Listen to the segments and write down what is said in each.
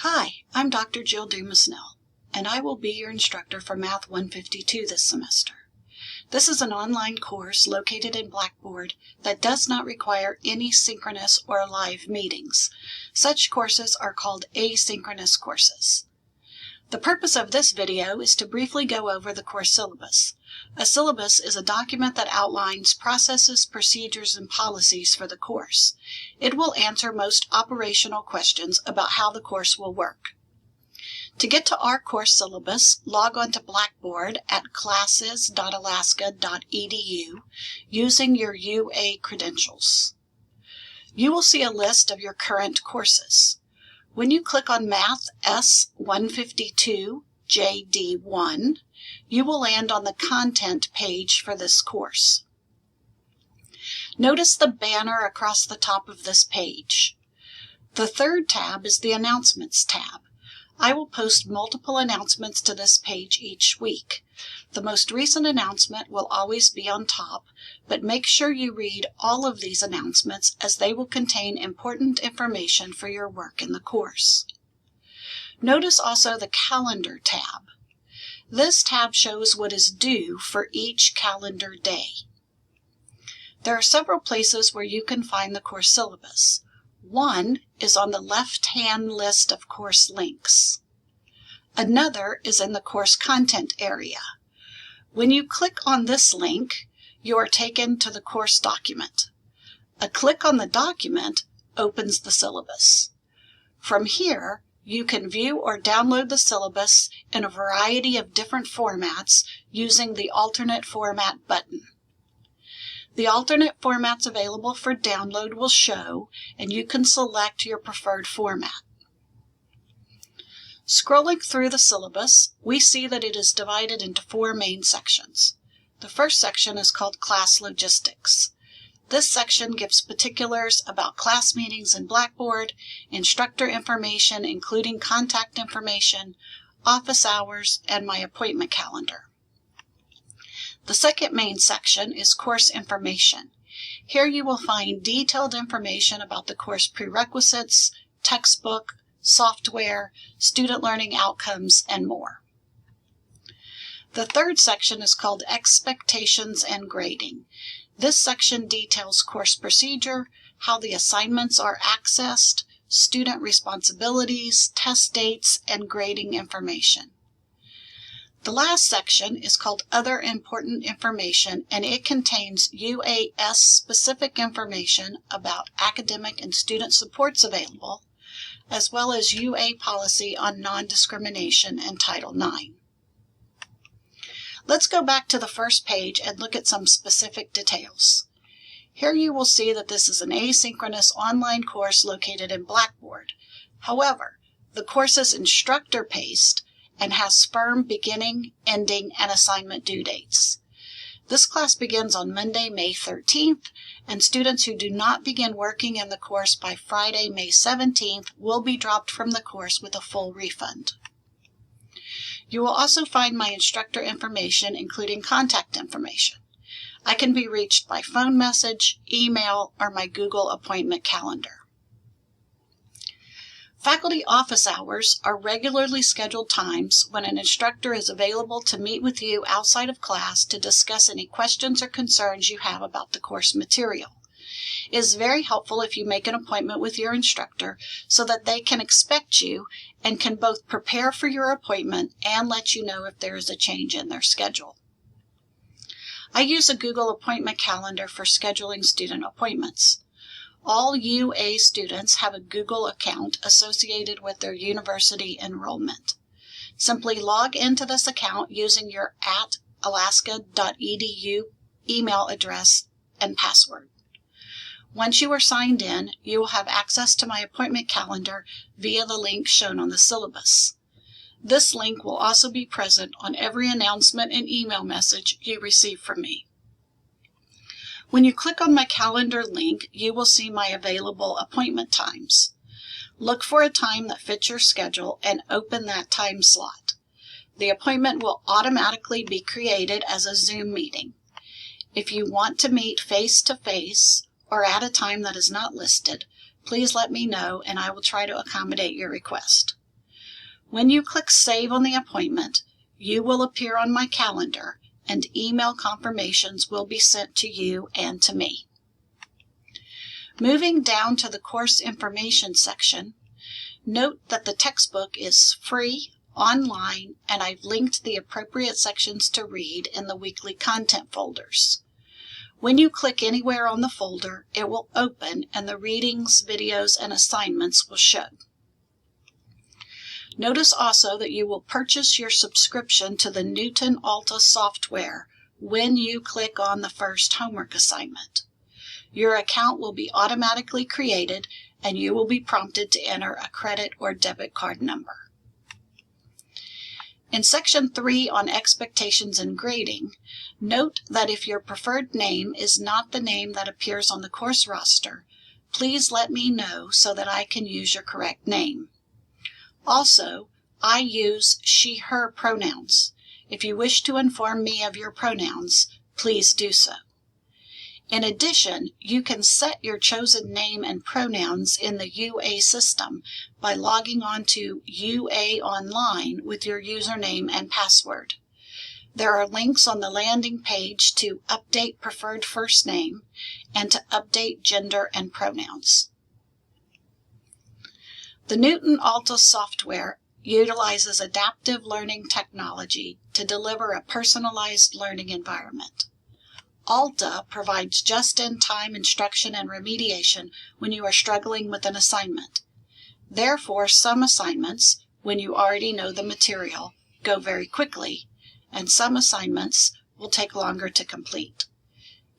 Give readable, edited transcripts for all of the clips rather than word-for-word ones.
Hi, I'm Dr. Jill Dumasnell, and I will be your instructor for Math 152 this semester. This is an online course located in Blackboard that does not require any synchronous or live meetings. Such courses are called asynchronous courses. The purpose of this video is to briefly go over the course syllabus. A syllabus is a document that outlines processes, procedures, and policies for the course. It will answer most operational questions about how the course will work. To get to our course syllabus, log on to Blackboard at classes.alaska.edu using your UA credentials. You will see a list of your current courses. When you click on Math S152 JD1, you will land on the content page for this course. Notice the banner across the top of this page. The third tab is the Announcements tab. I will post multiple announcements to this page each week. The most recent announcement will always be on top, but make sure you read all of these announcements as they will contain important information for your work in the course. Notice also the Calendar tab. This tab shows what is due for each calendar day. There are several places where you can find the course syllabus. One is on the left-hand list of course links. Another is in the course content area. When you click on this link, you are taken to the course document. A click on the document opens the syllabus. From here, you can view or download the syllabus in a variety of different formats using the alternate format button. The alternate formats available for download will show, and you can select your preferred format. Scrolling through the syllabus, we see that it is divided into four main sections. The first section is called Class Logistics. This section gives particulars about class meetings in Blackboard, instructor information including contact information, office hours, and my appointment calendar. The second main section is Course Information. Here you will find detailed information about the course prerequisites, textbook, software, student learning outcomes, and more. The third section is called Expectations and Grading. This section details course procedure, how the assignments are accessed, student responsibilities, test dates, and grading information. The last section is called Other Important Information, and it contains UAS-specific information about academic and student supports available, as well as UA policy on non-discrimination and Title IX. Let's go back to the first page and look at some specific details. Here you will see that this is an asynchronous online course located in Blackboard. However, the course is instructor-paced and has firm beginning, ending, and assignment due dates. This class begins on Monday, May 13th, and students who do not begin working in the course by Friday, May 17th will be dropped from the course with a full refund. You will also find my instructor information, including contact information. I can be reached by phone message, email, or my Google appointment calendar. Faculty office hours are regularly scheduled times when an instructor is available to meet with you outside of class to discuss any questions or concerns you have about the course material. It is very helpful if you make an appointment with your instructor so that they can expect you and can both prepare for your appointment and let you know if there is a change in their schedule. I use a Google appointment calendar for scheduling student appointments. All UA students have a Google account associated with their university enrollment. Simply log into this account using your @alaska.edu email address and password. Once you are signed in, you will have access to my appointment calendar via the link shown on the syllabus. This link will also be present on every announcement and email message you receive from me. When you click on my calendar link, you will see my available appointment times. Look for a time that fits your schedule and open that time slot. The appointment will automatically be created as a Zoom meeting. If you want to meet face-to-face or at a time that is not listed, please let me know and I will try to accommodate your request. When you click Save on the appointment, you will appear on my calendar and email confirmations will be sent to you and to me. Moving down to the course information section, note that the textbook is free, online, and I've linked the appropriate sections to read in the weekly content folders. When you click anywhere on the folder, it will open and the readings, videos, and assignments will show. Notice also that you will purchase your subscription to the Newton Alta software when you click on the first homework assignment. Your account will be automatically created and you will be prompted to enter a credit or debit card number. In Section 3 on Expectations and Grading, note that if your preferred name is not the name that appears on the course roster, please let me know so that I can use your correct name. Also, I use she, her pronouns. If you wish to inform me of your pronouns, please do so. In addition, you can set your chosen name and pronouns in the UA system by logging on to UA Online with your username and password. There are links on the landing page to update preferred first name and to update gender and pronouns. The Newton Alta software utilizes adaptive learning technology to deliver a personalized learning environment. Alta provides just-in-time instruction and remediation when you are struggling with an assignment. Therefore, some assignments, when you already know the material, go very quickly, and some assignments will take longer to complete.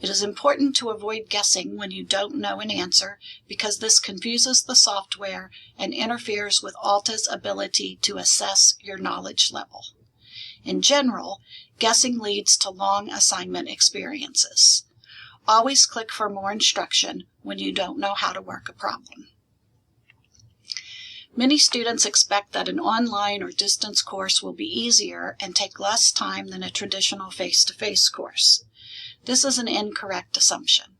It is important to avoid guessing when you don't know an answer because this confuses the software and interferes with Alta's ability to assess your knowledge level. In general, guessing leads to long assignment experiences. Always click for more instruction when you don't know how to work a problem. Many students expect that an online or distance course will be easier and take less time than a traditional face-to-face course. This is an incorrect assumption.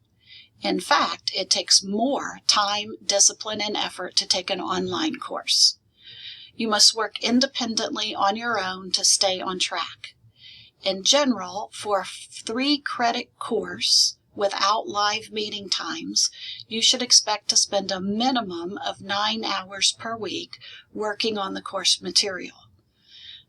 In fact, it takes more time, discipline, and effort to take an online course. You must work independently on your own to stay on track. In general, for a 3-credit course without live meeting times, you should expect to spend a minimum of 9 hours per week working on the course material.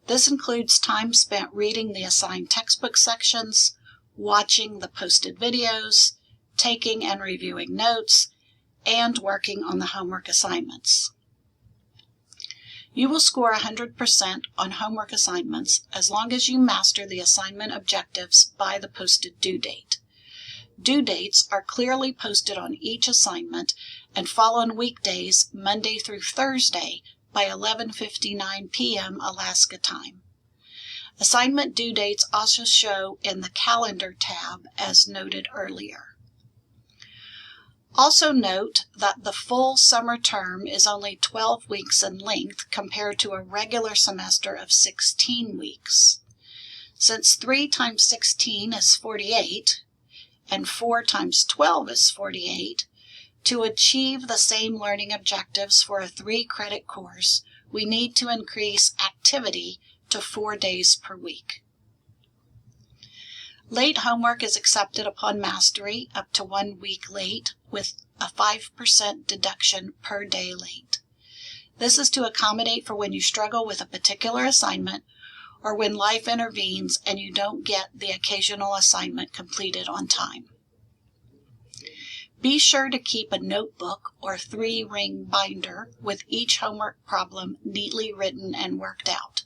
This includes time spent reading the assigned textbook sections, watching the posted videos, taking and reviewing notes, and working on the homework assignments. You will score 100% on homework assignments as long as you master the assignment objectives by the posted due date. Due dates are clearly posted on each assignment and fall on weekdays Monday through Thursday by 11:59 p.m. Alaska time. Assignment due dates also show in the Calendar tab as noted earlier. Also note that the full summer term is only 12 weeks in length compared to a regular semester of 16 weeks. Since 3 times 16 is 48 and 4 times 12 is 48, to achieve the same learning objectives for a 3-credit course, we need to increase activity to 4 days per week. Late homework is accepted upon mastery up to 1 week late with a 5% deduction per day late. This is to accommodate for when you struggle with a particular assignment or when life intervenes and you don't get the occasional assignment completed on time. Be sure to keep a notebook or 3-ring binder with each homework problem neatly written and worked out.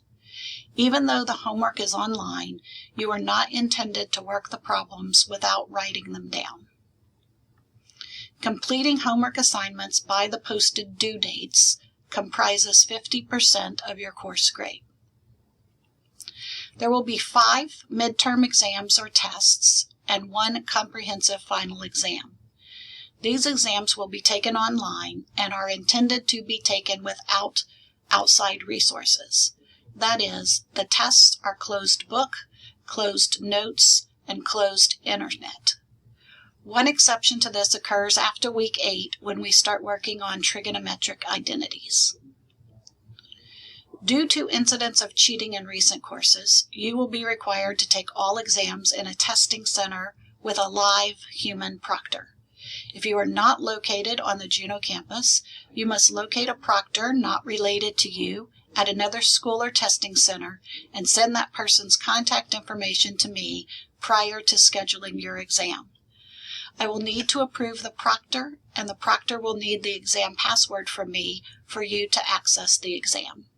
Even though the homework is online, you are not intended to work the problems without writing them down. Completing homework assignments by the posted due dates comprises 50% of your course grade. There will be 5 midterm exams or tests and 1 comprehensive final exam. These exams will be taken online and are intended to be taken without outside resources. That is, the tests are closed book, closed notes, and closed internet. One exception to this occurs after week 8 when we start working on trigonometric identities. Due to incidents of cheating in recent courses, you will be required to take all exams in a testing center with a live human proctor. If you are not located on the Juneau campus, you must locate a proctor not related to you at another school or testing center and send that person's contact information to me prior to scheduling your exam. I will need to approve the proctor, and the proctor will need the exam password from me for you to access the exam.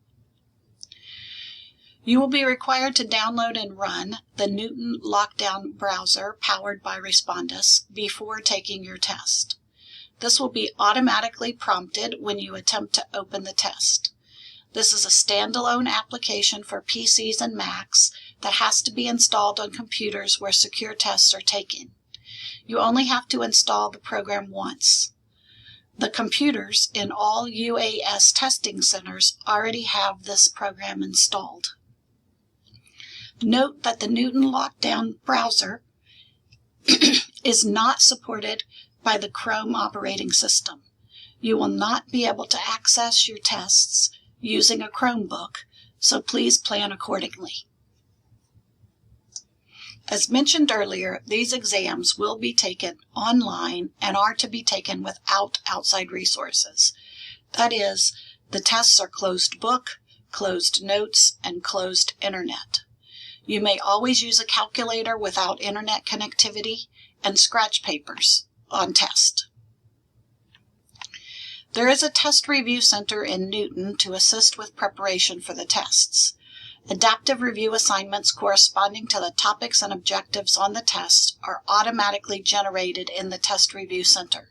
You will be required to download and run the Newton Lockdown browser powered by Respondus before taking your test. This will be automatically prompted when you attempt to open the test. This is a standalone application for PCs and Macs that has to be installed on computers where secure tests are taken. You only have to install the program once. The computers in all UAS testing centers already have this program installed. Note that the Newton Lockdown browser is not supported by the Chrome operating system. You will not be able to access your tests using a Chromebook, so please plan accordingly. As mentioned earlier, these exams will be taken online and are to be taken without outside resources. That is, the tests are closed book, closed notes, and closed internet. You may always use a calculator without internet connectivity and scratch papers on test. There is a test review center in Newton to assist with preparation for the tests. Adaptive review assignments corresponding to the topics and objectives on the test are automatically generated in the Test Review Center.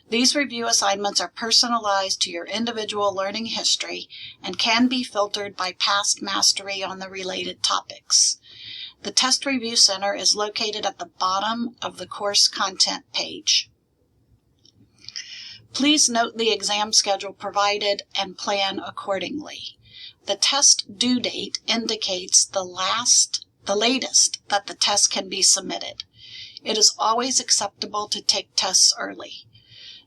These review assignments are personalized to your individual learning history and can be filtered by past mastery on the related topics. The Test Review Center is located at the bottom of the course content page. Please note the exam schedule provided and plan accordingly. The test due date indicates the latest that the test can be submitted. It is always acceptable to take tests early.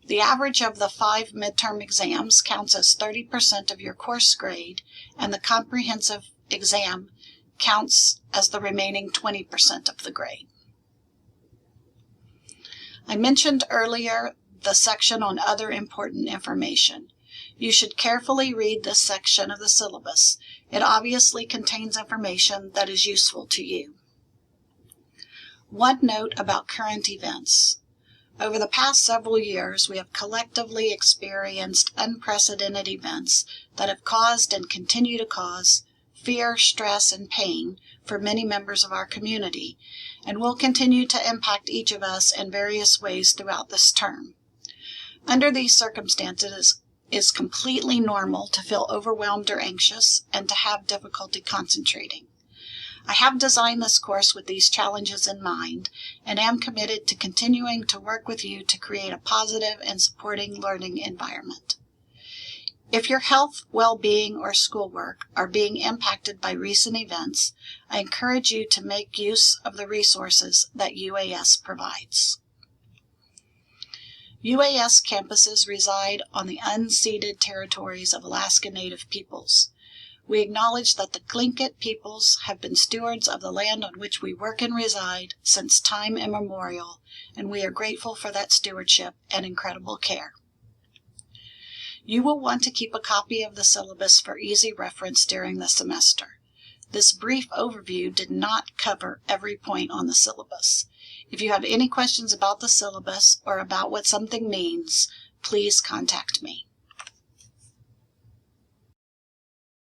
The average of the 5 midterm exams counts as 30% of your course grade, and the comprehensive exam counts as the remaining 20% of the grade. I mentioned earlier the section on other important information. You should carefully read this section of the syllabus. It obviously contains information that is useful to you. One note about current events. Over the past several years, we have collectively experienced unprecedented events that have caused and continue to cause fear, stress, and pain for many members of our community, and will continue to impact each of us in various ways throughout this term. Under these circumstances, it is completely normal to feel overwhelmed or anxious and to have difficulty concentrating. I have designed this course with these challenges in mind and am committed to continuing to work with you to create a positive and supporting learning environment. If your health, well-being, or schoolwork are being impacted by recent events, I encourage you to make use of the resources that UAS provides. UAS campuses reside on the unceded territories of Alaska Native peoples. We acknowledge that the Tlingit peoples have been stewards of the land on which we work and reside since time immemorial, and we are grateful for that stewardship and incredible care. You will want to keep a copy of the syllabus for easy reference during the semester. This brief overview did not cover every point on the syllabus. If you have any questions about the syllabus or about what something means, please contact me.